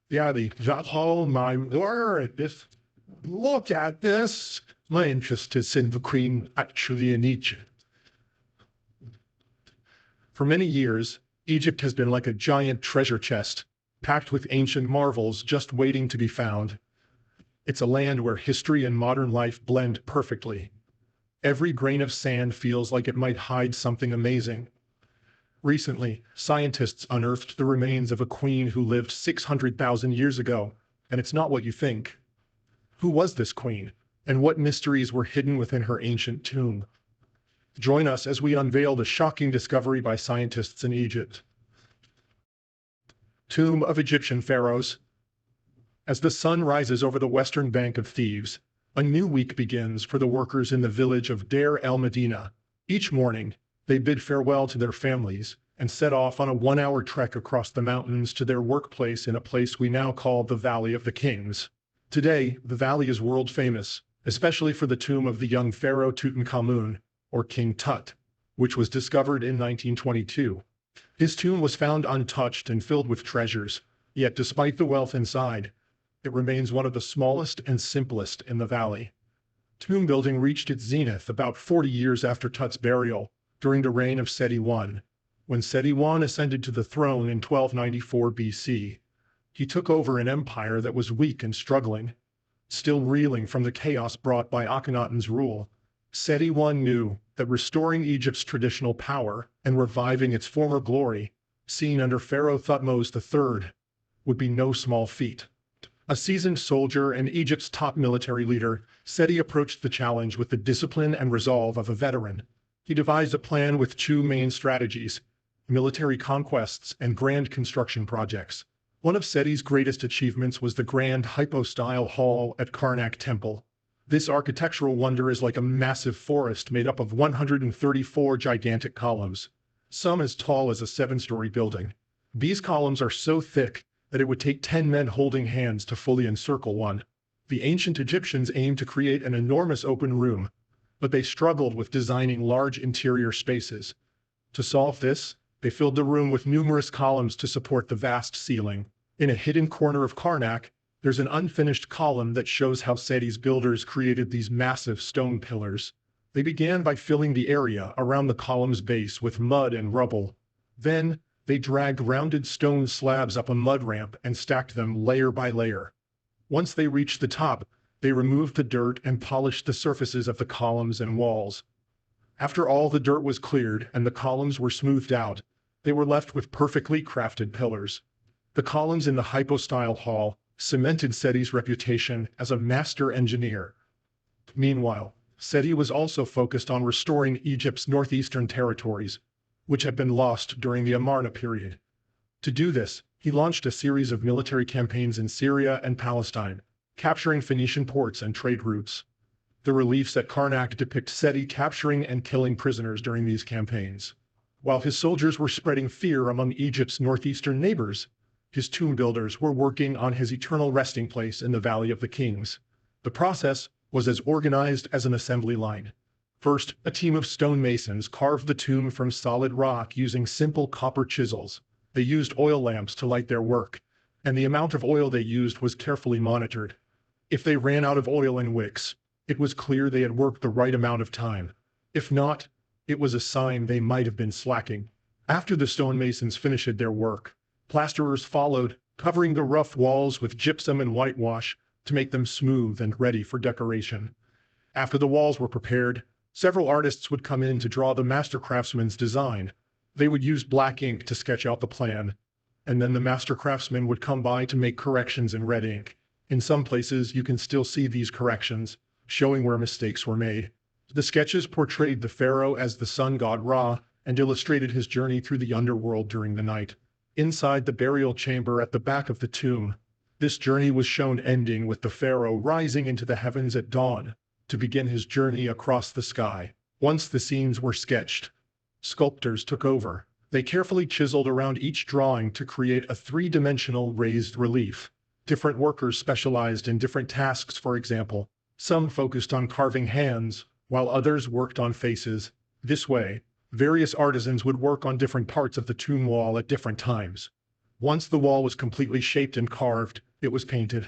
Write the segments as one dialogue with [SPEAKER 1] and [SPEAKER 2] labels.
[SPEAKER 1] Yeah, oh my word, look at this. My interest is in the Queen actually in Egypt. For many years, Egypt has been like a giant treasure chest, packed with ancient marvels just waiting to be found. It's a land where history and modern life blend perfectly. Every grain of sand feels like it might hide something amazing. Recently, scientists unearthed the remains of a queen who lived 600,000 years ago, and it's not what you think. Who was this queen, and what mysteries were hidden within her ancient tomb? Join us as we unveil the shocking discovery by scientists in Egypt. Tomb of Egyptian Pharaohs. As the sun rises over the western bank of Thebes, a new week begins for the workers in the village of Deir el-Medina. Each morning, they bid farewell to their families and set off on a one-hour trek across the mountains to their workplace in a place we now call the Valley of the Kings. Today, the valley is world famous, especially for the tomb of the young pharaoh Tutankhamun, or King Tut, which was discovered in 1922. His tomb was found untouched and filled with treasures, yet despite the wealth inside, it remains one of the smallest and simplest in the valley. Tomb building reached its zenith about 40 years after Tut's burial, during the reign of Seti I. When Seti I ascended to the throne in 1294 BC, he took over an empire that was weak and struggling. Still reeling from the chaos brought by Akhenaten's rule, Seti I knew that restoring Egypt's traditional power and reviving its former glory, seen under Pharaoh Thutmose III, would be no small feat. A seasoned soldier and Egypt's top military leader, Seti approached the challenge with the discipline and resolve of a veteran. He devised a plan with two main strategies: military conquests and grand construction projects. One of Seti's greatest achievements was the grand hypostyle hall at Karnak Temple. This architectural wonder is like a massive forest made up of 134 gigantic columns, some as tall as a seven-story building. These columns are so thick that it would take 10 men holding hands to fully encircle one. The ancient Egyptians aimed to create an enormous open room, but they struggled with designing large interior spaces. To solve this, they filled the room with numerous columns to support the vast ceiling. In a hidden corner of Karnak, there's an unfinished column that shows how Seti's builders created these massive stone pillars. They began by filling the area around the column's base with mud and rubble. Then, they dragged rounded stone slabs up a mud ramp and stacked them layer by layer. Once they reached the top, they removed the dirt and polished the surfaces of the columns and walls. After all the dirt was cleared and the columns were smoothed out, they were left with perfectly crafted pillars. The columns in the hypostyle hall cemented Seti's reputation as a master engineer. Meanwhile, Seti was also focused on restoring Egypt's northeastern territories, which had been lost during the Amarna period. To do this, he launched a series of military campaigns in Syria and Palestine, capturing Phoenician ports and trade routes. The reliefs at Karnak depict Seti capturing and killing prisoners during these campaigns. While his soldiers were spreading fear among Egypt's northeastern neighbors, his tomb builders were working on his eternal resting place in the Valley of the Kings. The process was as organized as an assembly line. First, a team of stonemasons carved the tomb from solid rock using simple copper chisels. They used oil lamps to light their work, and the amount of oil they used was carefully monitored. If they ran out of oil and wicks, it was clear they had worked the right amount of time. If not, it was a sign they might have been slacking. After the stonemasons finished their work, plasterers followed, covering the rough walls with gypsum and whitewash to make them smooth and ready for decoration. After the walls were prepared, several artists would come in to draw the master craftsman's design. They would use black ink to sketch out the plan, and then the master craftsman would come by to make corrections in red ink. In some places, you can still see these corrections, showing where mistakes were made. The sketches portrayed the pharaoh as the sun god Ra and illustrated his journey through the underworld during the night. Inside the burial chamber at the back of the tomb, this journey was shown ending with the pharaoh rising into the heavens at dawn to begin his journey across the sky. Once the scenes were sketched, sculptors took over. They carefully chiseled around each drawing to create a three-dimensional raised relief. Different workers specialized in different tasks, for example. Some focused on carving hands, while others worked on faces. This way, various artisans would work on different parts of the tomb wall at different times. Once the wall was completely shaped and carved, it was painted.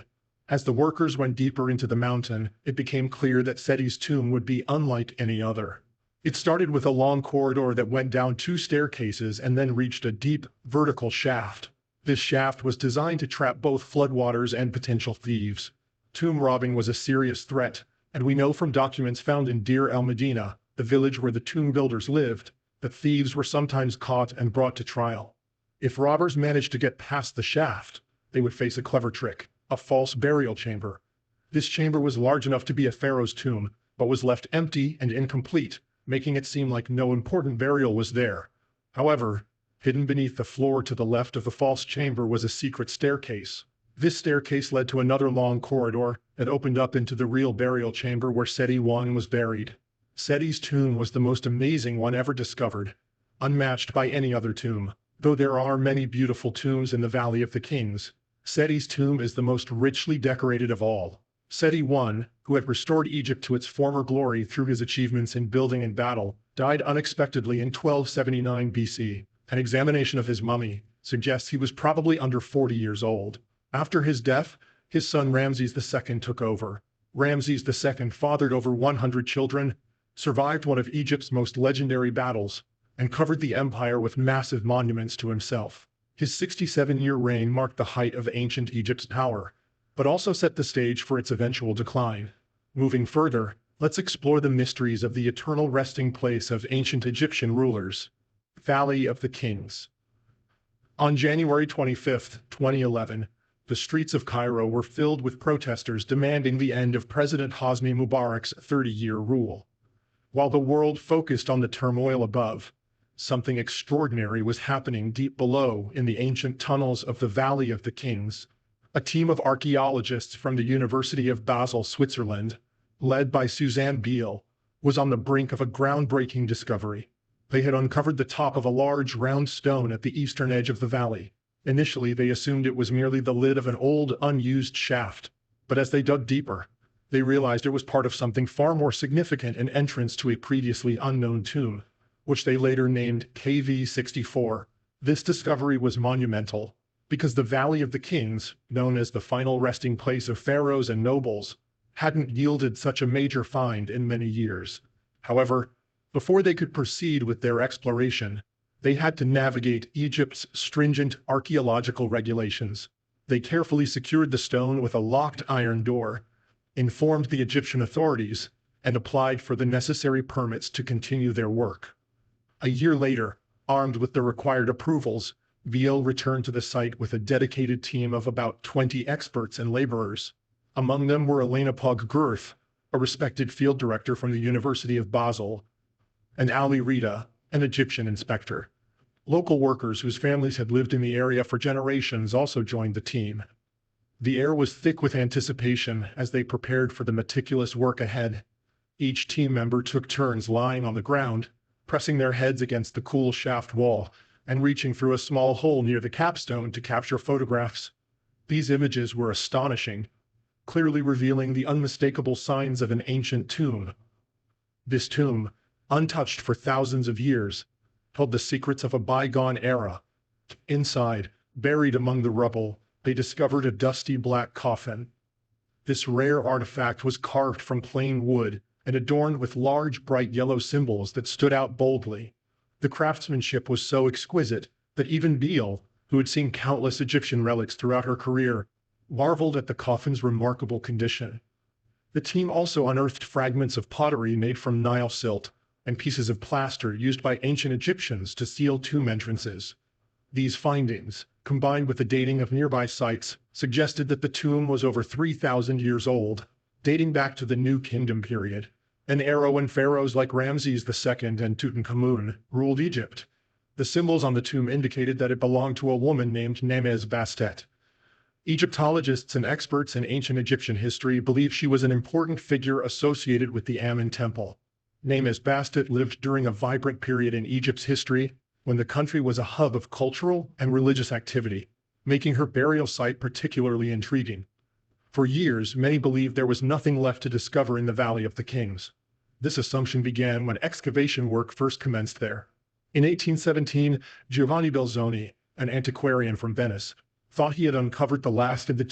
[SPEAKER 1] As the workers went deeper into the mountain, it became clear that Seti's tomb would be unlike any other. It started with a long corridor that went down two staircases and then reached a deep, vertical shaft. This shaft was designed to trap both floodwaters and potential thieves. Tomb robbing was a serious threat, and we know from documents found in Deir el-Medina, the village where the tomb builders lived, that thieves were sometimes caught and brought to trial. If robbers managed to get past the shaft, they would face a clever trick, a false burial chamber. This chamber was large enough to be a pharaoh's tomb, but was left empty and incomplete, making it seem like no important burial was there. However, hidden beneath the floor to the left of the false chamber was a secret staircase. This staircase led to another long corridor that opened up into the real burial chamber where Seti I was buried. Seti's tomb was the most amazing one ever discovered, unmatched by any other tomb. Though there are many beautiful tombs in the Valley of the Kings, Seti's tomb is the most richly decorated of all. Seti I, who had restored Egypt to its former glory through his achievements in building and battle, died unexpectedly in 1279 BC. An examination of his mummy suggests he was probably under 40 years old. After his death, his son Ramses II took over. Ramses II fathered over 100 children, survived one of Egypt's most legendary battles, and covered the empire with massive monuments to himself. His 67-year reign marked the height of ancient Egypt's power, but also set the stage for its eventual decline. Moving further, let's explore the mysteries of the eternal resting place of ancient Egyptian rulers. Valley of the Kings. On January 25, 2011, the streets of Cairo were filled with protesters demanding the end of President Hosni Mubarak's 30-year rule. While the world focused on the turmoil above, something extraordinary was happening deep below in the ancient tunnels of the Valley of the Kings. A team of archaeologists from the University of Basel, Switzerland, led by Suzanne Biel, was on the brink of a groundbreaking discovery. They had uncovered the top of a large round stone at the eastern edge of the valley. Initially, they assumed it was merely the lid of an old, unused shaft. But as they dug deeper, they realized it was part of something far more significant, an entrance to a previously unknown tomb, which they later named KV-64. This discovery was monumental, because the Valley of the Kings, known as the final resting place of pharaohs and nobles, hadn't yielded such a major find in many years. However, before they could proceed with their exploration, they had to navigate Egypt's stringent archaeological regulations. They carefully secured the stone with a locked iron door, informed the Egyptian authorities, and applied for the necessary permits to continue their work. A year later, armed with the required approvals, Biel returned to the site with a dedicated team of about 20 experts and laborers. Among them were Elena Pog-Gurth, a respected field director from the University of Basel, and Ali Rita, an Egyptian inspector. Local workers whose families had lived in the area for generations also joined the team. The air was thick with anticipation as they prepared for the meticulous work ahead. Each team member took turns lying on the ground, pressing their heads against the cool shaft wall, and reaching through a small hole near the capstone to capture photographs. These images were astonishing, clearly revealing the unmistakable signs of an ancient tomb. This tomb, untouched for thousands of years, held the secrets of a bygone era. Inside, buried among the rubble, they discovered a dusty black coffin. This rare artifact was carved from plain wood and adorned with large, bright yellow symbols that stood out boldly. The craftsmanship was so exquisite that even Biel, who had seen countless Egyptian relics throughout her career, marveled at the coffin's remarkable condition. The team also unearthed fragments of pottery made from Nile silt and pieces of plaster used by ancient Egyptians to seal tomb entrances. These findings, combined with the dating of nearby sites, suggested that the tomb was over 3,000 years old, dating back to the New Kingdom period, an era when pharaohs like Ramses II and Tutankhamun ruled Egypt. The symbols on the tomb indicated that it belonged to a woman named Nemes Bastet. Egyptologists and experts in ancient Egyptian history believe she was an important figure associated with the Amun Temple. Nemes Bastet lived during a vibrant period in Egypt's history when the country was a hub of cultural and religious activity, making her burial site particularly intriguing. For years, many believed there was nothing left to discover in the Valley of the Kings. This assumption began when excavation work first commenced there. In 1817, Giovanni Belzoni, an antiquarian from Venice, thought he had uncovered the last of the